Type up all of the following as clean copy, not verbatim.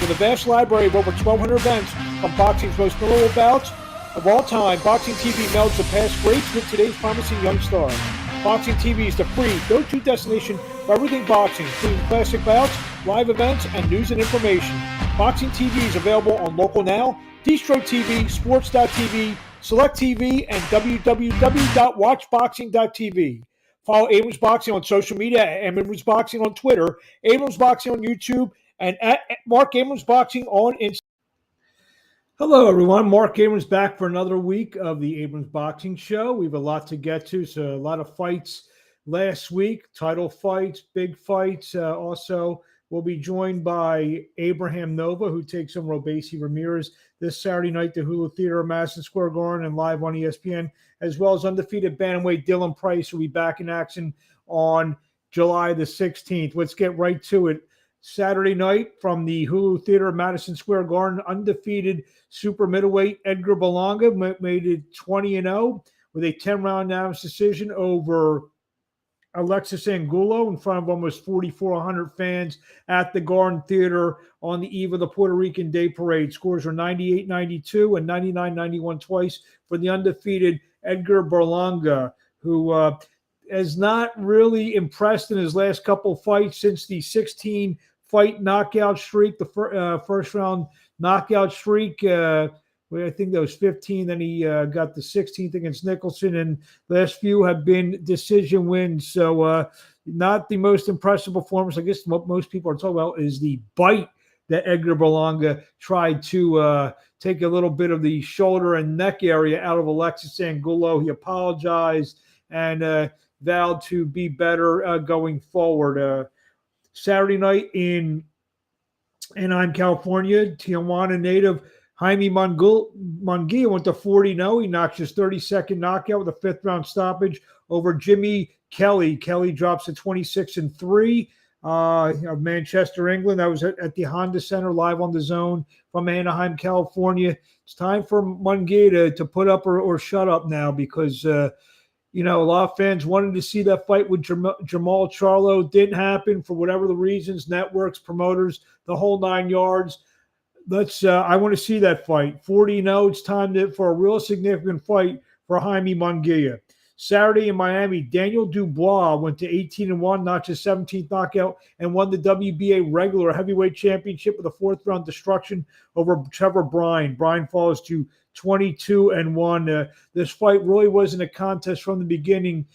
With a vast library of over 1,200 events from boxing's most memorable bouts of all time, Boxing TV melds the past greats with today's promising young stars. Boxing TV is the free go-to destination for everything boxing, including classic bouts, live events, and news and information. Boxing TV is available on Local Now, Distro TV, Sports.tv, Select TV, and www.watchboxing.tv. Follow Abrams Boxing on social media at Abrams Boxing on Twitter, Abrams Boxing on YouTube, and at Mark Abrams Boxing on Instagram. Hello, everyone. Mark Abrams back for another week of the Abrams Boxing Show. We have a lot to get to, so a lot of fights last week, title fights, big fights. Also, we'll be joined by Abraham Nova, who takes on Robesiy Ramirez this Saturday night, the Hulu Theater, Madison Square Garden, and live on ESPN, as well as undefeated bantamweight Dylan Price, who will be back in action on July the 16th. Let's get right to it. Saturday night from the Hulu Theater, Madison Square Garden, undefeated super middleweight Edgar Berlanga made it 20-0 with a 10-round unanimous decision over Alexis Angulo in front of almost 4,400 fans at the Garden Theater on the eve of the Puerto Rican Day Parade. Scores were 98-92 and 99-91 twice for the undefeated Edgar Berlanga, who has not really impressed in his last couple fights since the 16-fight knockout streak, the first-round knockout streak. I think that was 15. Then he got the 16th against Nicholson, and last few have been decision wins. So not the most impressive performance. I guess what most people are talking about is the bite that Edgar Berlanga tried to take a little bit of the shoulder and neck area out of Alexis Angulo. He apologized and vowed to be better going forward. Saturday night in Anaheim, California, Tijuana native Jaime Munguia went to 40-0. He knocked his 32nd knockout with a fifth-round stoppage over Jimmy Kelly. Kelly drops to 26-3 of Manchester, England. That was at the Honda Center, live on the Zone from Anaheim, California. It's time for Munguia to put up or shut up now because, a lot of fans wanted to see that fight with Jamal Charlo. Didn't happen for whatever the reasons, networks, promoters, the whole 9 yards. I want to see that fight. 40-0, it's time for a real significant fight for Jaime Munguia. Saturday in Miami, Daniel Dubois went to 18-1, notched his 17th knockout, and won the WBA regular heavyweight championship with a fourth-round destruction over Trevor Bryan. Bryan falls to 22-1. This fight really wasn't a contest from the beginning.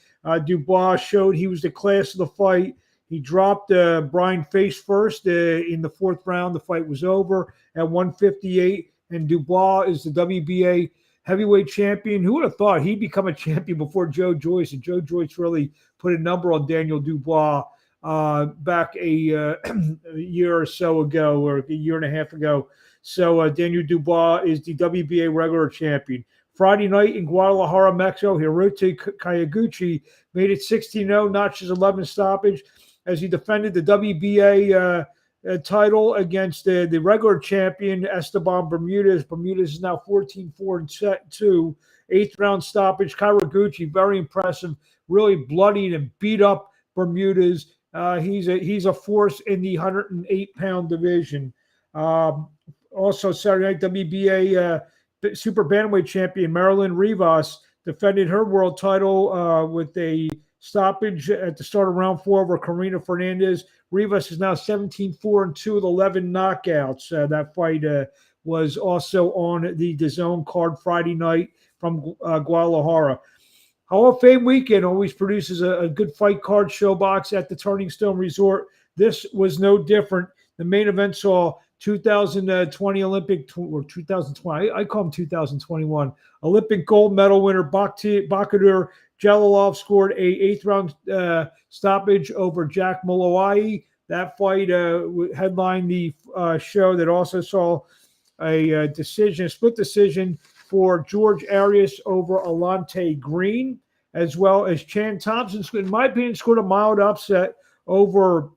Dubois showed he was the class of the fight. He dropped Bryan face first in the fourth round. The fight was over at 158, and Dubois is the WBA heavyweight champion. Who would have thought he'd become a champion before Joe Joyce? And Joe Joyce really put a number on Daniel Dubois back a year or so ago, or a year and a half ago. So Daniel Dubois is the WBA regular champion. Friday night in Guadalajara, Mexico, Hiroto Kayaguchi made it 16-0, notched his 11th stoppage as he defended the WBA title against the regular champion, Esteban Bermudez. Bermudez is now 14-4-2, eighth-round stoppage. Kayaguchi, very impressive, really bloodied and beat up Bermudez. He's a force in the 108-pound division. Also, Saturday night, WBA super bantamweight champion Marilyn Rivas defended her world title with a stoppage at the start of round 4 over Karina Fernandez. Rivas is now 17-4-2 with 11 knockouts. That fight was also on the DAZN card Friday night from Guadalajara. Hall of Fame weekend always produces a good fight card showbox at the Turning Stone Resort. This was no different. The main event saw 2020 Olympic, or 2020, I call him 2021, Olympic gold medal winner Bakhtiar Jalilov scored a eighth-round stoppage over Jack Mulawai. That fight headlined the show that also saw a split decision for George Arias over Alante Green, as well as Chan Thompson, in my opinion, scored a mild upset over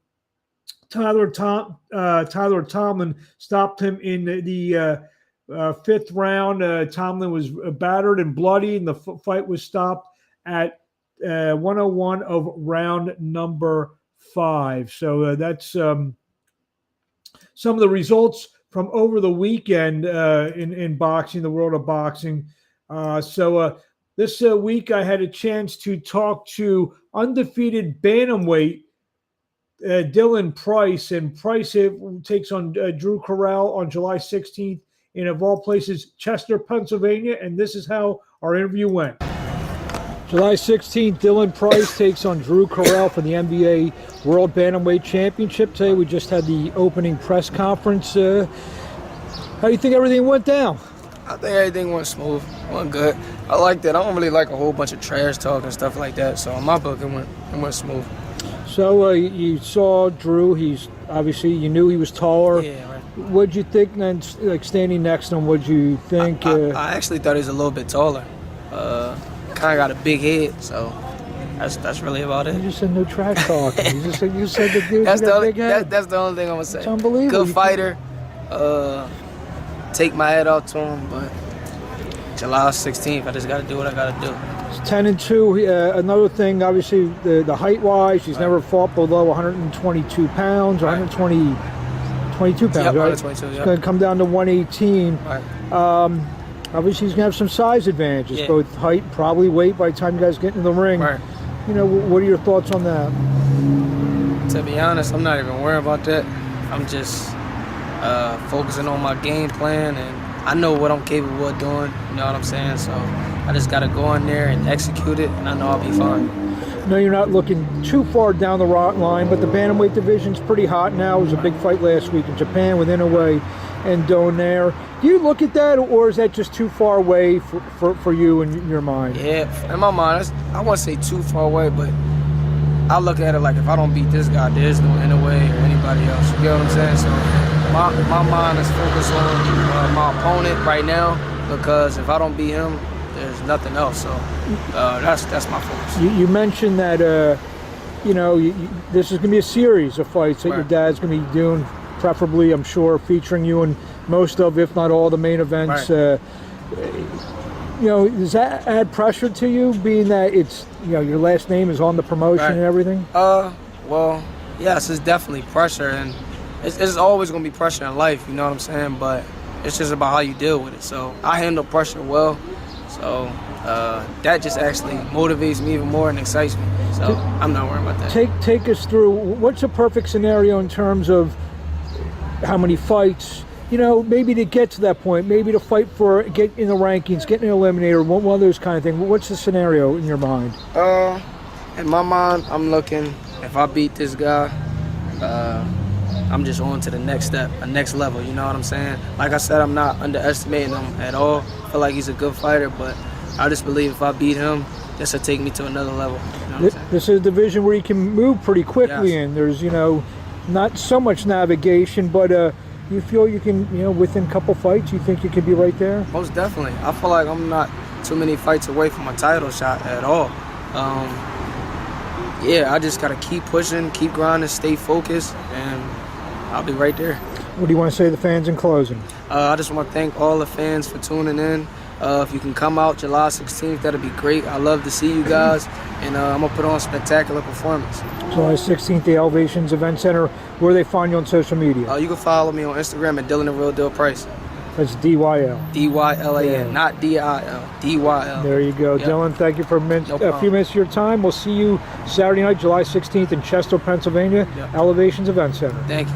Tyler Tomlin, stopped him in the fifth round. Tomlin was battered and bloody, and the fight was stopped at 101 of round number 5. So that's some of the results from over the weekend in boxing, the world of boxing. This week I had a chance to talk to undefeated bantamweight Dylan Price, and Price takes on Drew Correll on July 16th in, of all places, Chester, Pennsylvania, and this is how our interview went. July 16th, Dylan Price takes on Drew Correll for the NBA World Bantamweight Championship. Today we just had the opening press conference. How do you think everything went down? I think everything went smooth, went good. I liked it. I don't really like a whole bunch of trash talk and stuff like that, so in my book it went smooth. So you saw Drew. He's obviously, you knew he was taller. Yeah, right. What'd you think then, like standing next to him? What'd you think? I actually thought he was a little bit taller. Kind of got a big head, so that's really about it. You just said no trash talking. you said the dude got a big head. That's the only thing I'm gonna say. It's unbelievable. Good fighter. Take my head off to him, but July 16th, I just got to do what I got to do. It's 10-2. Another thing, obviously, the height-wise, he's never fought below 122 pounds, or 122 pounds, yep, right? 122, It's going to come down to 118. Right. Obviously, he's going to have some size advantages, Yeah. both height, probably weight by the time you guys get in the ring. Right. You know, what are your thoughts on that? To be honest, I'm not even worried about that. I'm just focusing on my game plan, and I know what I'm capable of doing, you know what I'm saying? So I just got to go in there and execute it, and I know I'll be fine. No, you're not looking too far down the line, but the bantamweight division's pretty hot now. It was a big fight last week in Japan with Inoue and Donaire. Do you look at that, or is that just too far away for you in your mind? Yeah, in my mind, I wouldn't say too far away, but I look at it like if I don't beat this guy, there's no Inoue or anybody else. You get what I'm saying? So my mind is focused on my opponent right now, because if I don't beat him, there's nothing else. So that's my focus. You mentioned that this is going to be a series of fights that your dad's going to be doing, preferably, I'm sure, featuring you in most of, if not all, the main events. Right. Does that add pressure to you, being that it's your last name is on the promotion and everything? Well, yes, it's definitely pressure, and it's always going to be pressure in life, you know what I'm saying? But it's just about how you deal with it. So I handle pressure well. So that just actually motivates me even more and excites me. So I'm not worried about that. Take us through, what's a perfect scenario in terms of how many fights, maybe to get to that point, maybe to fight for, get in the rankings, get in an eliminator, one of those kind of things. What's the scenario in your mind? In my mind, I'm looking, if I beat this guy, I'm just on to the next step, a next level, you know what I'm saying? Like I said, I'm not underestimating him at all. I feel like he's a good fighter, but I just believe if I beat him, this will take me to another level. You know this is a division where you can move pretty quickly in. There's, not so much navigation, but you feel you can, within a couple fights, you think you could be right there? Most definitely. I feel like I'm not too many fights away from a title shot at all. I just got to keep pushing, keep grinding, stay focused, and I'll be right there. What do you want to say to the fans in closing? I just want to thank all the fans for tuning in. If you can come out July 16th, that'll be great. I love to see you guys, and I'm going to put on a spectacular performance. July 16th, the Elevations Event Center. Where do they find you on social media? You can follow me on Instagram at Dylan the Real Deal Price. That's DYL. DYLAN, not DIL. DYL. There you go. Yep. Dylan, thank you for a few minutes of your time. We'll see you Saturday night, July 16th in Chester, Pennsylvania, Elevations Event Center. Thank you.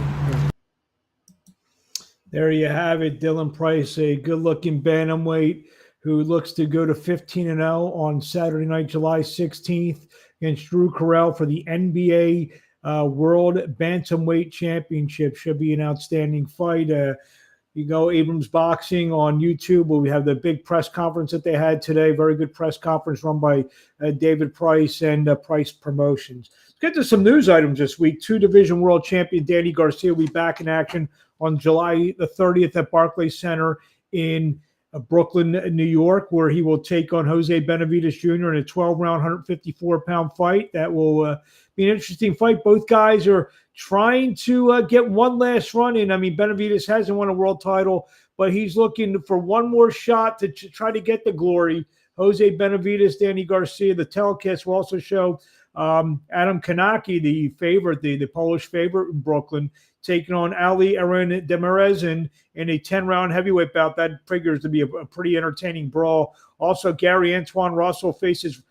There you have it. Dylan Price, a good-looking bantamweight who looks to go to 15-0 on Saturday night, July 16th against Drew Correll for the NBA World Bantamweight Championship. Should be an outstanding fight. You go Abrams Boxing on YouTube, where we have the big press conference that they had today. Very good press conference run by David Price and Price Promotions. Let's get to some news items this week. Two-division world champion Danny Garcia will be back in action on July the 30th at Barclays Center in Brooklyn, New York, where he will take on Jose Benavidez Jr. in a 12-round, 154-pound fight. That will be an interesting fight. Both guys are trying to get one last run in. I mean, Benavidez hasn't won a world title, but he's looking for one more shot to try to get the glory. Jose Benavidez, Danny Garcia. The telecast will also show Adam Kanaki, the favorite, the Polish favorite in Brooklyn, taking on Ali Demirezin in a 10-round heavyweight bout. That figures to be a pretty entertaining brawl. Also, Gary Antoine Russell faces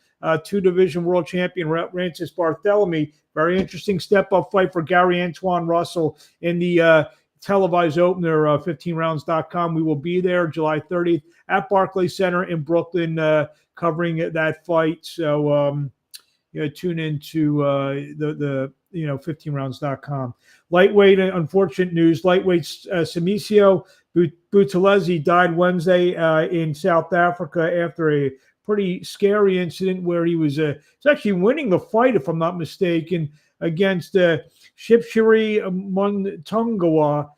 two-division world champion Rancis Barthelemy. Very interesting step-up fight for Gary Antoine Russell in the televised opener, 15rounds.com. We will be there July 30th at Barclays Center in Brooklyn, covering that fight. So, tune into the 15rounds.com. Lightweight, unfortunate news. Lightweight Simicio Buthelezi died Wednesday in South Africa after a pretty scary incident where he was actually winning the fight, if I'm not mistaken, against Shipshiri Muntungawa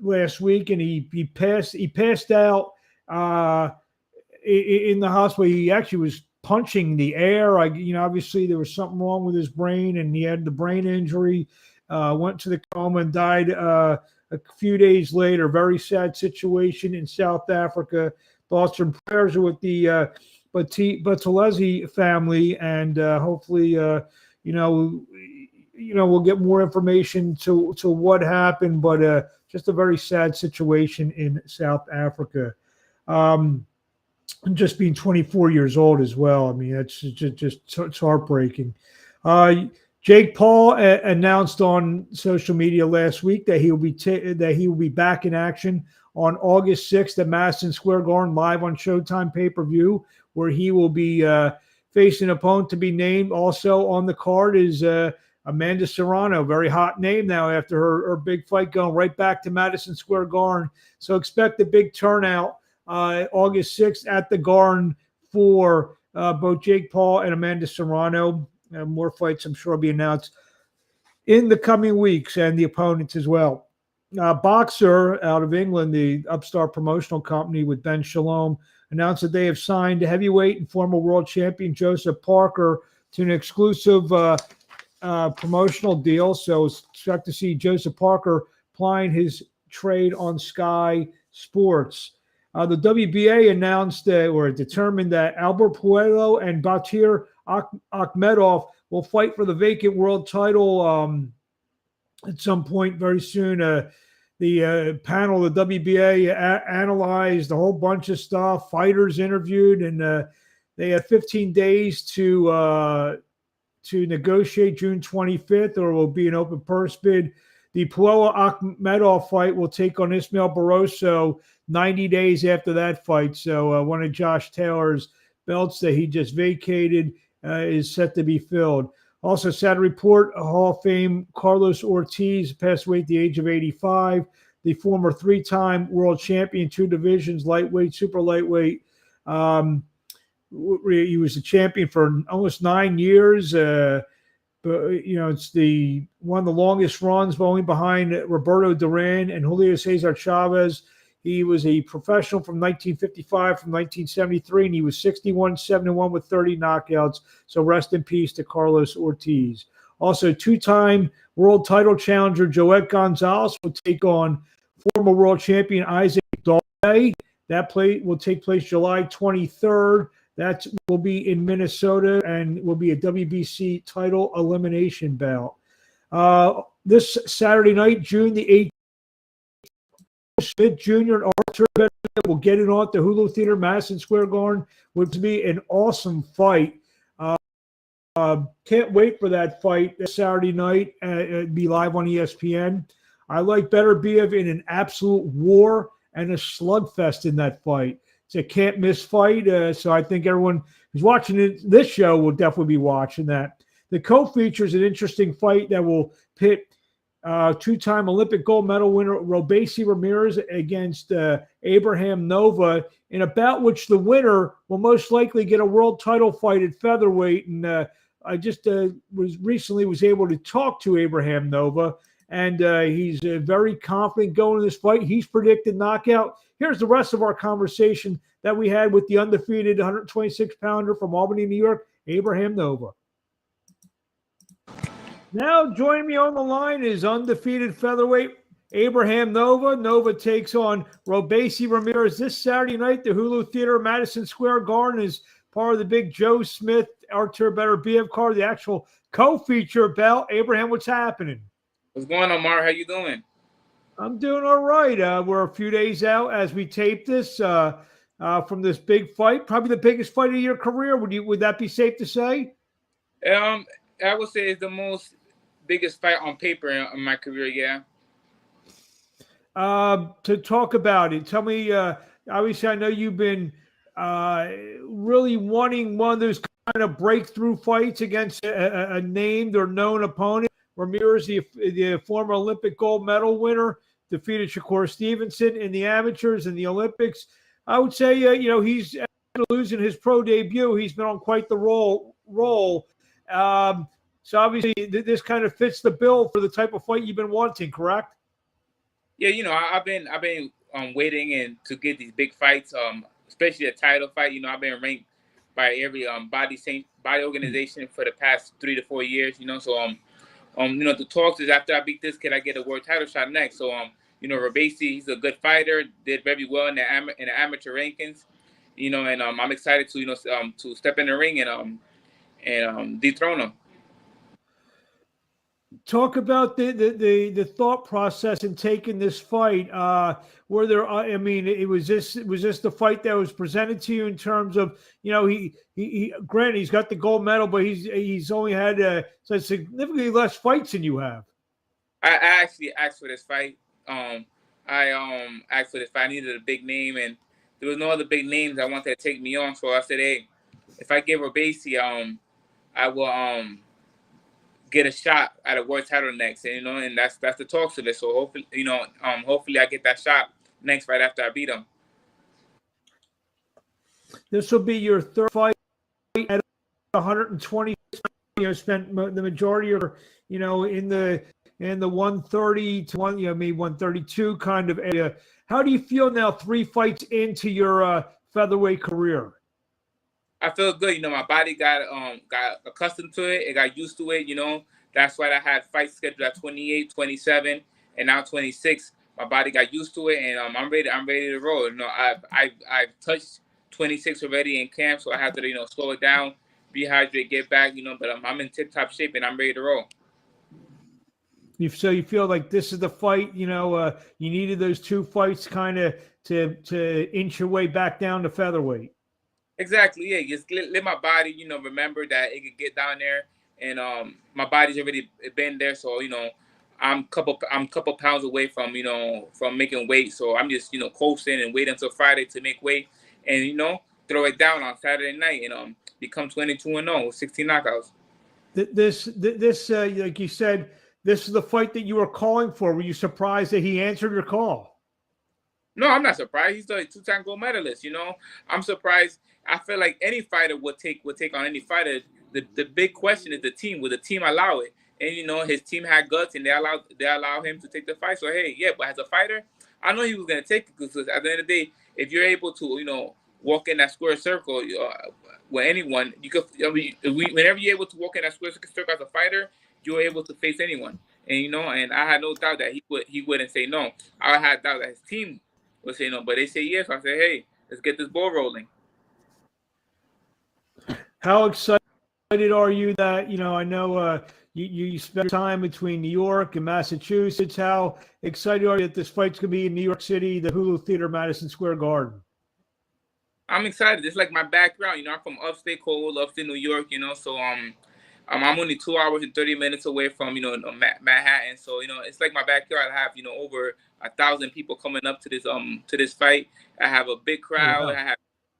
last week, and he passed out in the hospital. He actually was punching the air. Obviously there was something wrong with his brain, and he had the brain injury. Went to the coma and died a few days later. Very sad situation in South Africa. Thoughts and prayers with the Buthelezi family, and hopefully, we'll get more information to what happened. But just a very sad situation in South Africa. Just being 24 years old as well. I mean, that's just it's heartbreaking. Jake Paul announced on social media last week that he will be back in action on August 6th at Madison Square Garden, live on Showtime pay-per-view, where he will be facing an opponent to be named. Also on the card is Amanda Serrano, very hot name now after her big fight, going right back to Madison Square Garden. So expect a big turnout August 6th at the Garden for both Jake Paul and Amanda Serrano. More fights, I'm sure, will be announced in the coming weeks, and the opponents as well. Boxer out of England, the upstart promotional company with Ben Shalom, announced that they have signed heavyweight and former world champion Joseph Parker to an exclusive promotional deal. So expect to see Joseph Parker plying his trade on Sky Sports. The WBA announced or determined that Albert Puello and Batir Akhmedov will fight for the vacant world title at some point very soon. The panel of the WBA analyzed a whole bunch of stuff, fighters interviewed, and they had 15 days to negotiate June 25th, or it will be an open purse bid. The Puello Akhmedov fight will take on Ismael Barroso 90 days after that fight. So one of Josh Taylor's belts that he just vacated is set to be filled. Also, sad report, Hall of Fame Carlos Ortiz passed away at the age of 85. The former three-time world champion, two divisions, lightweight, super lightweight. He was the champion for almost 9 years. But it's one of the longest runs, only behind Roberto Duran and Julio Cesar Chavez. He was a professional from 1955, from 1973, and he was 61-71 with 30 knockouts. So rest in peace to Carlos Ortiz. Also, two-time world title challenger Joet Gonzalez will take on former world champion Isaac Dulce. That play will take place July 23rd. That will be in Minnesota and will be a WBC title elimination bout. This Saturday night, June the 8th, Smith Jr. and Arthur will get it on at the Hulu Theater, Madison Square Garden, which will be an awesome fight. Can't wait for that fight this Saturday night. It'll be live on ESPN. I like Beterbiev in an absolute war and a slugfest in that fight. It's a can't-miss fight, so I think everyone who's watching this show will definitely be watching that. The co-feature is an interesting fight that will pit two-time Olympic gold medal winner Robesiy Ramirez against Abraham Nova in a bout which the winner will most likely get a world title fight at featherweight. And I just was able to talk to Abraham Nova, and he's very confident going in this fight. He's predicted knockout. Here's the rest of our conversation that we had with the undefeated 126-pounder from Albany, New York, Abraham Nova. Now joining me on the line is undefeated featherweight Abraham Nova. Nova takes on Robesiy Ramirez this Saturday night. The Hulu Theater, Madison Square Garden, is part of the big Joe Smith, Artur Better BF card, the actual co-feature bout. Abraham, what's happening? What's going on, Mar? How you doing? I'm doing all right. We're a few days out as we tape this from this big fight, probably the biggest fight of your career. Would that be safe to say? I would say it's the most biggest fight on paper in my career. Yeah. To talk about it, tell me. Obviously, I know you've been really wanting one of those kind of breakthrough fights against a named or known opponent. Ramirez, the former Olympic gold medal winner, defeated Shakur Stevenson in the amateurs and the Olympics. I would say, he's losing his pro debut. He's been on quite the roll. So obviously, this kind of fits the bill for the type of fight you've been wanting, correct? Yeah, I've been waiting and to get these big fights, especially a title fight. I've been ranked by every body organization for the past 3 to 4 years. So the talks is after I beat this kid, I get a world title shot next. So Robesiy, he's a good fighter, did very well in the amateur rankings. And I'm excited to step in the ring and dethrone him. Talk about the thought process in taking this fight. Were there? Was this the fight that was presented to you in terms of he granted he's got the gold medal, but he's only had significantly less fights than you have. I actually asked for this fight. I asked for this fight. I needed a big name, and there was no other big names I wanted to take me on. So I said, hey, if I get Robesiy, I will get a shot at a world title next, and that's the talks of it. So hopefully, hopefully I get that shot next right after I beat him. This will be your third fight at 120. Spent the majority of in the 130 to 132 kind of area. How do you feel now, 3 fights into your featherweight career? I feel good. My body got accustomed to it. It got used to it. That's why I had fights scheduled at 28, 27, and now 26. My body got used to it, and I'm ready. I'm ready to roll. I've touched 26 already in camp, so I have to slow it down, rehydrate, get back. But I'm in tip-top shape, and I'm ready to roll. So you feel like this is the fight. You needed those 2 fights kind of to inch your way back down to featherweight. Exactly, yeah. Just let my body, remember that it could get down there, and my body's already been there. So I'm a couple pounds away from from making weight. So I'm just coasting and wait until Friday to make weight, and throw it down on Saturday night and become 22-0 with 16 knockouts. This like you said, this is the fight that you were calling for. Were you surprised that he answered your call? No, I'm not surprised. He's a 2-time gold medalist. I'm surprised. I feel like any fighter would take on any fighter. The big question is the team. Will the team allow it? And his team had guts, and they allow him to take the fight. So hey, yeah. But as a fighter, I know he was gonna take it because at the end of the day, if you're able to walk in that square circle with anyone, you could. Whenever you're able to walk in that square circle as a fighter, you're able to face anyone. And and I had no doubt that he wouldn't say no. I had doubt that his team would say no, but they say yes. So I say, hey, let's get this ball rolling. How excited are you that, I know you spent time between New York and Massachusetts. How excited are you that this fight's going to be in New York City, the Hulu Theater, Madison Square Garden? I'm excited. It's like my background. I'm from upstate New York, so I'm only 2 hours and 30 minutes away from, Manhattan. So, it's like my backyard. I have, over 1,000 people coming up to this fight. I have a big crowd. Yeah. I have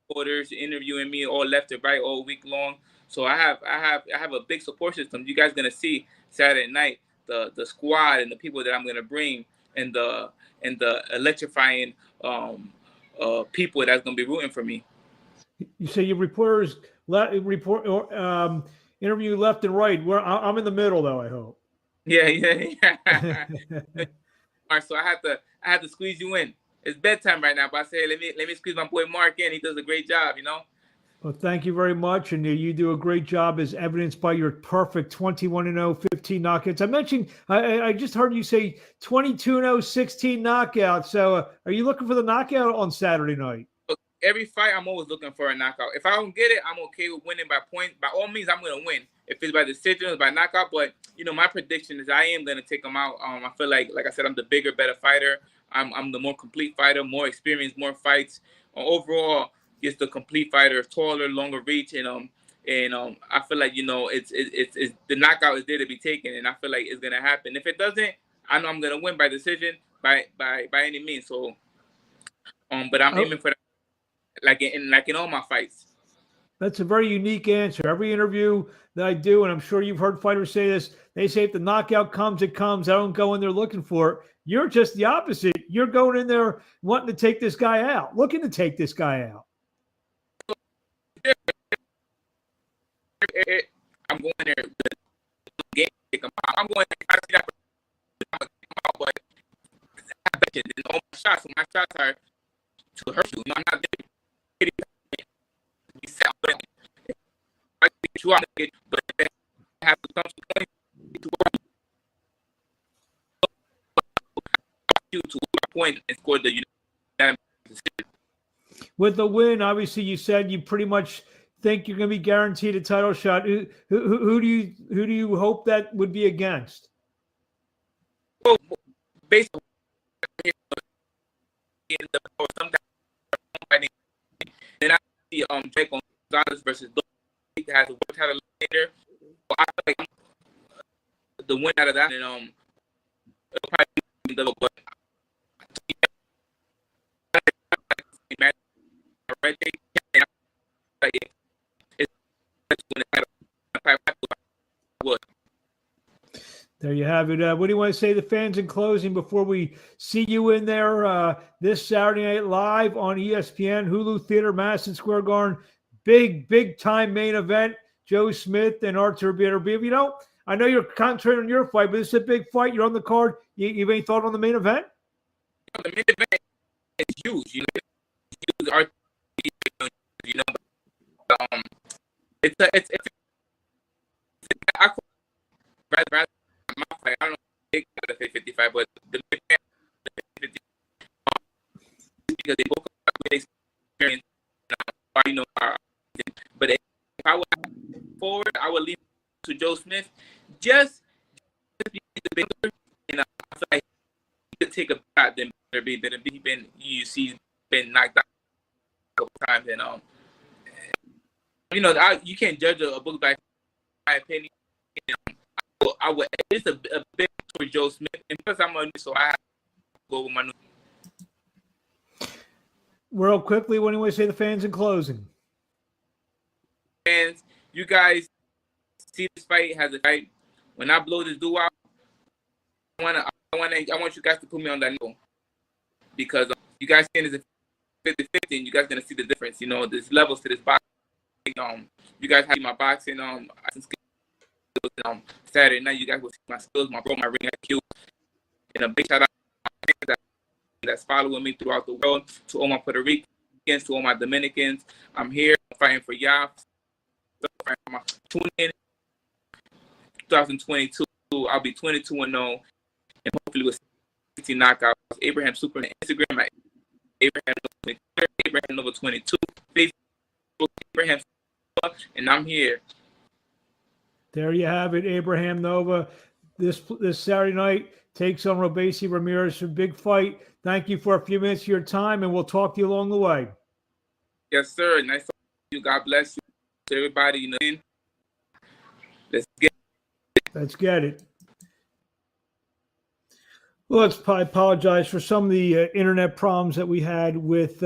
reporters interviewing me all left and right all week long. So I have a big support system. You guys gonna see Saturday night the squad and the people that I'm gonna bring and the electrifying people that's gonna be rooting for me. You say your reporters interview left and right. Where I'm in the middle though, I hope. Yeah. All right, so I have to squeeze you in. It's bedtime right now, but I say let me squeeze my boy Mark in. He does a great job, Well, thank you very much, and you do a great job, as evidenced by your perfect 21-0, 15 knockouts. I mentioned, I just heard you say 22-0, 16 knockouts. So, are you looking for the knockout on Saturday night? every fight, I'm always looking for a knockout. If I don't get it, I'm okay with winning by point. By all means, I'm gonna win. If it's by decision or by knockout, but my prediction is I am gonna take him out. I feel like I said, I'm the bigger, better fighter. I'm the more complete fighter, more experience, more fights. Overall, just the complete fighter, taller, longer reach, and I feel like it's the knockout is there to be taken, and I feel like it's gonna happen. If it doesn't, I know I'm gonna win by decision by any means. So, but I'm aiming for that, like in all my fights. That's a very unique answer. Every interview that I do, and I'm sure you've heard fighters say this, they say if the knockout comes, it comes. I don't go in there looking for it. You're just the opposite. You're going in there wanting to take this guy out, looking to take this guy out. I'm going there with the game. I'm going there. I see that, but I bet you all my shots are to hurt you. I'm not there. I get you out, but I have to come to the point to a point and score the unanimous decision. With the win, obviously, you said you pretty much think you're going to be guaranteed a title shot. Who do you hope that would be against? Well, basically, sometimes then I see Jake Gonzalez versus Doug has a world title later. So I feel like the win out of that, and it'll probably be the but right there you have it. What do you want to say to the fans in closing before we see you in there this Saturday night live on ESPN, Hulu Theater, Madison Square Garden? Big time main event. Joe Smith and Artur Beterbiev. I know you're concentrating on your fight, but this is a big fight. You're on the card. You have any thought on the main event? The main event is huge. It's Artur, it's rather my fight. I don't know if they got a 55, but the big fan, because they both have experience. But if I would forward, I would leave to Joe Smith. Just be the bigger, and I feel like he could take a shot than Beterbiev. He's been knocked out a couple times, and you can't judge a book by my opinion. I would. It's a big for Joe Smith, and plus I'm a new, so I have to go with my new. Real quickly, what do you want to say to the fans in closing? Fans, you guys see this fight has a fight. When I blow this dude out, I want you guys to put me on that note, because you guys saying it's a 50-50, and you guys gonna see the difference. There's levels to this boxing. You guys have my boxing Saturday night. You guys will see my skills, my ring IQ, and a big shout out that's following me throughout the world, to all my Puerto Ricans, to all my Dominicans. I'm here fighting for y'all. Tune in 2022. I'll be 22-0, and hopefully with 60 knockouts. Abraham Super on Instagram at Abraham Nova 22, Facebook Abraham Super, and I'm here. There you have it, Abraham Nova. This Saturday night takes on Robesiy Ramirez for a big fight. Thank you for a few minutes of your time, and we'll talk to you along the way. Yes, sir. Nice talking to you. God bless you. To everybody, let's get it. Well, I apologize for some of the internet problems that we had with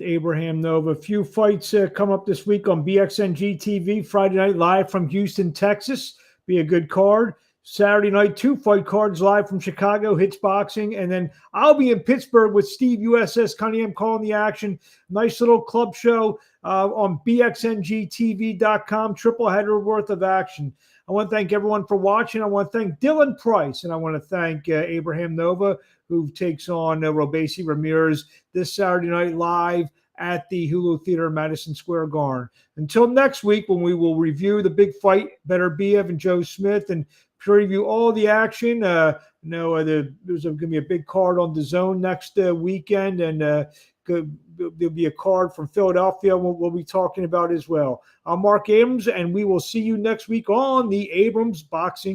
Abraham Nova. A few fights come up this week on BXNG TV. Friday night live from Houston, Texas. Be a good card. Saturday night, 2 fight cards live from Chicago, Hits Boxing. And then I'll be in Pittsburgh with Steve USS Cunningham calling the action. Nice little club show on BXNGTV.com. Triple header worth of action. I want to thank everyone for watching. I want to thank Dylan Price, and I want to thank Abraham Nova, who takes on Robesiy Ramirez this Saturday night live at the Hulu Theater, Madison Square Garden. Until next week, when we will review the big fight, Beterbiev and Joe Smith, and preview all the action. There's going to be a big card on DAZN next weekend, and There'll be a card from Philadelphia we'll be talking about as well. I'm Mark Abrams, and we will see you next week on the Abrams Boxing